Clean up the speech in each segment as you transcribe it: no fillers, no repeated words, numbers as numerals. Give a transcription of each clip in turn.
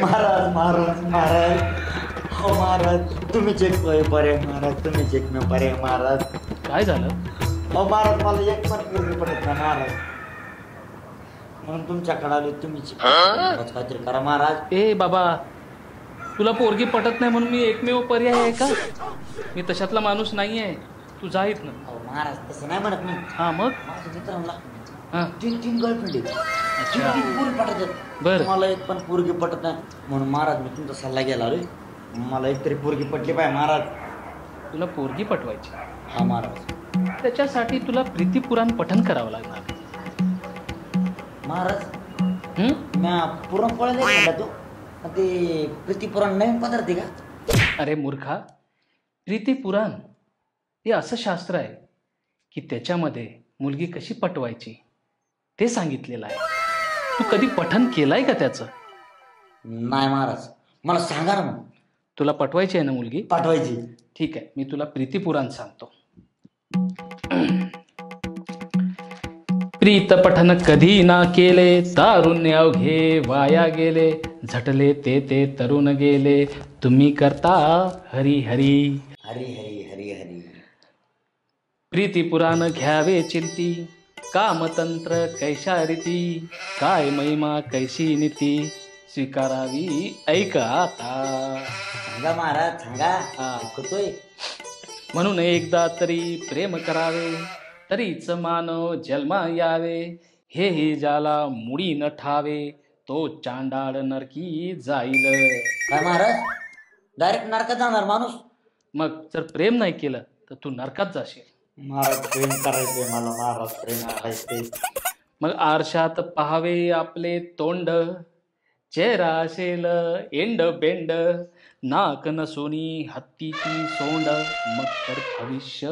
महाराज महाराज महाराज हो महाराज तुम्हीच एक पर्याय महाराज तुम्हीच एक पर्याय महाराज. काय झालं? हो महाराज मला एक पण पूर्ण पडत नाही महाराज म्हणून तुमच्याकडे आलो. तुम्हीच काहीतरी करा महाराज. ए बाबा तुला पोरगी पटत नाही म्हणून मी एकमेव पर्याय आहे का? मी तशातला माणूस नाही आहे. तू जा इथनं. हो महाराज तसं नाही म्हणत मी. हा मग माझ्या मित्रांना हा तीन गर्लफ्रेंड अच्छा. पोरी पटत बरं. मला एक पण पोरगी पटत नाही म्हणून महाराज मी तुमचा सल्ला घ्यायला आलोय. मला एकतरी पोरगी पटली पाहिजे महाराज. तुला पोरगी पटवायची? हा महाराज. त्याच्यासाठी तुला प्रीतिपुराण पठण करावं लागणार. महाराज म्या पुरणपोळ्या नाही खाल्ला तो ते प्रीतिपुराण नवीन पदार्थ आहे का? अरे मूर्खा, प्रीतिपुराण हे असं शास्त्र आहे की त्याच्यामध्ये मुलगी कशी पटवायची ते सांगितलेलं आहे. तू कधी पठण केलंय का त्याचं? नाही महाराज. मला सांगा ना मग. तुला पटवायची आहे ना मुलगी? पाठवायची. ठीक आहे मी तुला प्रीतिपुराण सांगतो. प्रीत पठन कधी ना केले तारुण्य अवघे वाया गेले झटले ते तरुण गेले तुम्ही करता हरी हरी हरी हरी हरी हरी. प्रीतिपुराण घ्यावे चिंती कामतंत्र कैशा रीती काय महिमा कैशी नीती स्वीकारावी ऐका आता. सांगा महाराज सांगा. ऐकतोय. म्हणून एकदा तरी प्रेम करावे तरीच मानव जन्मा यावे हेही ज्याला मुडी न ठावे तो चांडाळ नरकी जाईल. काय महाराज डायरेक्ट नरकात जाणार माणूस? मग जर प्रेम नाही केलं तर तू नरकात जाशील. महाराज प्रेम करायचंय मला महाराज प्रेम करायचंय. मग आरशात पाहावे आपले तोंड चेहरा असेल एंड बेंड नाक नसोनी हत्तीची सोंड मग तर भविष्य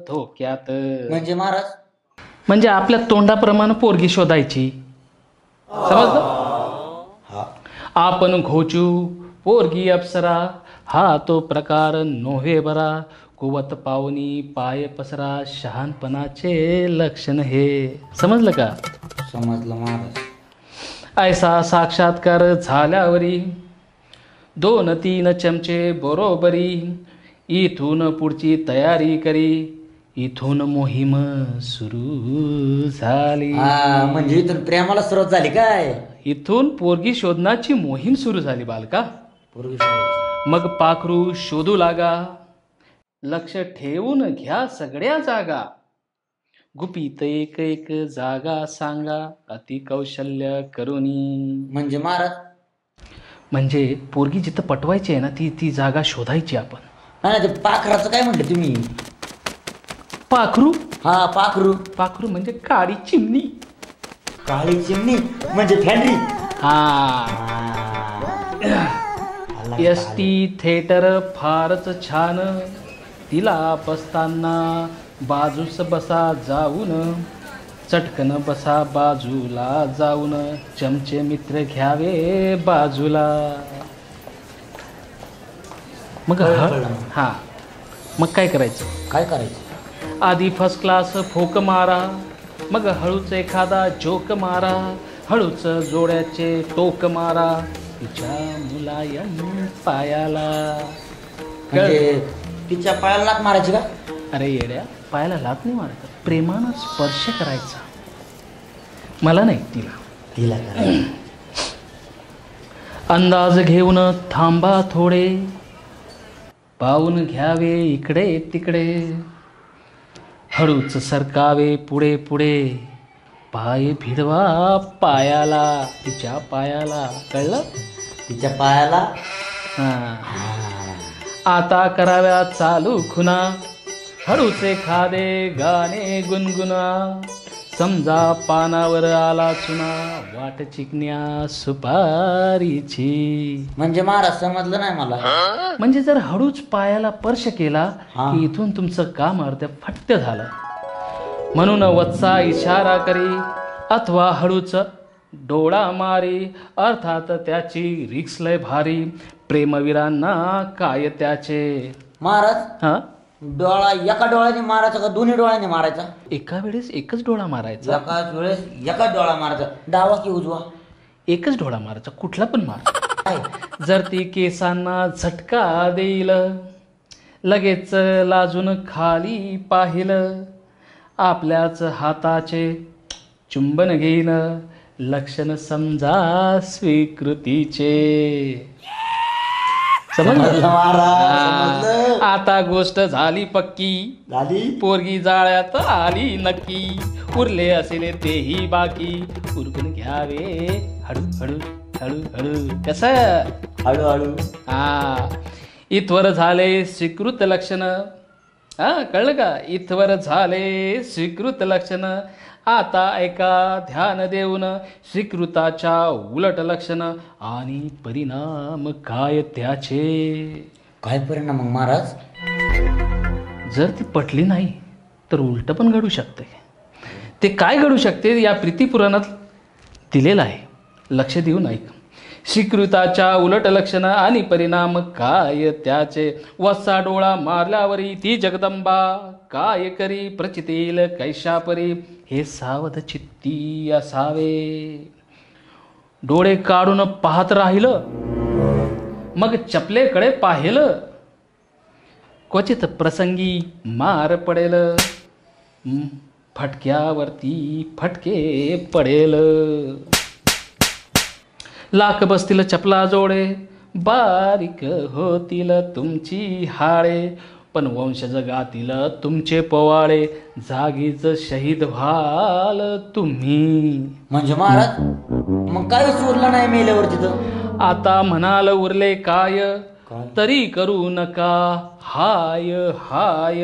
धोक्यात. म्हणजे महाराज म्हणजे आपल्या तोंडाप्रमाणे पोरगी शोधायची. समजलं? आपण घोचू पोरगी अप्सरा हा तो प्रकार नोहे बरा कुवत पावनी पाय पसरा शहाणपणाचे लक्षण हे. समजलं का? समजलं महाराज. ऐसा साक्षात्कार झाल्यावरी 2-3 चमचे बरोबरी इथून पुढची तयारी करी इथून मोहीम सुरू झाली. म्हणजे इथून प्रेमाला सुरुवात झाली काय? इथून पोरगी शोधण्याची मोहीम सुरू झाली बालका. पोरगी मग पाखरू शोधू लागा लक्ष ठेवून घ्या सगळ्या जागा गुपित एक एक जागा सांगा अति कौशल्य करुनी. म्हणजे महाराज म्हणजे पोरगी जिथं पटवायची आहे ना ती जागा शोधायची आपण. नाही ते पाखराचं काय म्हटलं तुम्ही? पाखरू? हा पाखरू. पाखरू म्हणजे काळी चिमणी. काळी चिमणी म्हणजे फॅन्ड्री. एसटी थिएटर फारच छान तिला बसताना बाजूस बसा जाऊन चटकन बसा बाजूला जाऊन चमचे मित्र घ्यावे बाजूला. मग हा मग काय करायचं? काय करायचं? आधी फर्स्ट क्लास फोक मारा मग हळूच एखादा जोक मारा हळूच जोड्याचे टोक मारा तिच्या मुलायम पायाला. तिच्या पायाला लात मारायची का? अरे येड्या पायाला लात नाही मारायचं प्रेमानं स्पर्श करायचा. मला नाही तिला. अंदाज घेऊन थांबा थोडे पाहून घ्यावे इकडे तिकडे हळूच सरकावे पुढे पुढे पाय भिडवा पायाला तिच्या पायाला. कळलं? तिच्या पायाला. आता कराव्या चालू खुना हळूच एखादे गाणे गुणगुना समजा पानावर आला चुना वाट चिकन्या सुपारीची. म्हणजे महाराज समजलं नाही मला. म्हणजे जर हळूच पायाला स्पर्श केला की इथून तुमचं काम अर्ध फट्ट झालं. म्हणून वत्सा इशारा करी अथवा हळूच डोळा मारी अर्थात त्याची रिक्स लय भारी प्रेमवीरांना काय त्याचे. महाराज डोळा एका डोळ्याने मारायचा का दोन्ही डोळ्याने मारायचा? एका वेळेस एकच डोळा मारायचा. एकाच वेळेस एकाच डोळा मारायचा. डावा की उजवा? एकच डोळा मारायचा कुठला पण मार. जर ती केसांना झटका देईल, लगेच लाजून खाली पाहिलं, आपल्याच हाताचे चुंबन घेईन, लक्षण समजा स्वीकृतीचे. समजलं? महाराज आता गोष्ट झाली पक्की, झाली. पोरगी जाळ्यात आली नक्की, उरले असेल तेही बाकी, उरकून घ्यावे हळू हळू हळू हळू. कसं? हळूहळू. इथवर झाले स्वीकृत लक्षण. कळलं का? इथवर झाले स्वीकृत लक्षण. आता ऐका ध्यान देऊन स्वीकृताच्या उलट लक्षण आणि परिणाम काय त्याचे. काय परिणाम मग महाराज? जर ती पटली नाही तर उलट पण घडू शकते. ते काय घडू शकते या प्रीतिपुराणात दिलेलं आहे. लक्ष देऊन ऐक. स्वीकृताच्या उलट लक्षण आणि परिणाम काय त्याचे. वसा डोळा मारल्यावरी ती जगदंबा, काय करी प्रचितील कैशापरी, हे सावध चित्ती असावे. डोळे काढून पाहत राहिलं, मग चपलेकडे पाहिलं, क्वचित प्रसंगी मार पडेल, फटक्यावरती फटके पडेल. लाख बसतील चपला जोडे, बारीक होतील तुमची हाळे, पण वंश जगातील तुमचे पोवाळे, जागीच शहीद व्हाल तुम्ही. म्हणजे महाराज मग काय उरलं नाही मेल्यावर तिथं? आता म्हणाल उरले काय, तरी करू नका हाय हाय.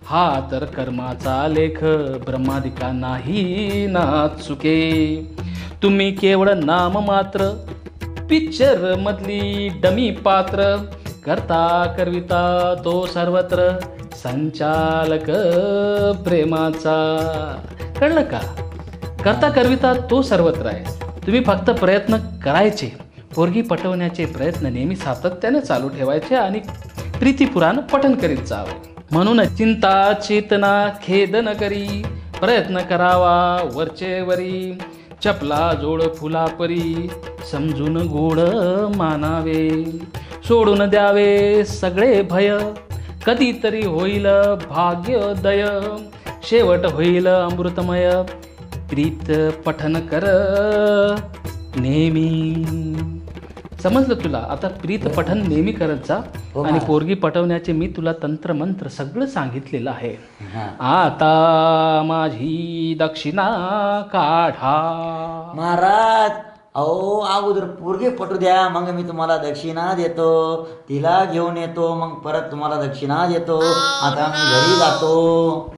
हा तर कर्माचा लेख, ब्रह्मादिका नाही ना चुके. तुम्ही केवळ नाम मात्र, पिक्चर मधली डमी पात्र, करता करविता तो सर्वत्र, संचालक प्रेमाचा. कळलं का? करता करविता तो सर्वत्र आहे. तुम्ही फक्त प्रयत्न करायचे. पोरगी पटवण्याचे प्रयत्न नेहमी सातत्याने चालू ठेवायचे आणि प्रीतिपुराण पठण करीत जावे. म्हणून चिंता चेतना खेद न करी, प्रयत्न करावा वरचे वरी, चपला जोड फुलापरी, समजून गोड मानावे. सोडून द्यावे सगळे भय, कधीतरी होईल भाग्योदय, शेवट होईल अमृतमय. प्रीत पठन कर नेहमी. समजलं तुला? आता प्रीत पठन नेहमी करत जा. आणि पोरगी पटवण्याचे मी तुला तंत्र मंत्र सगळं सांगितलेलं आहे. आता माझी दक्षिणा काढा. महाराज अहो अगोदर पोरगी पटू द्या, मग मी तुम्हाला दक्षिणा देतो. तिला घेऊन येतो, मग परत तुम्हाला दक्षिणा देतो. आता मी घरी जातो.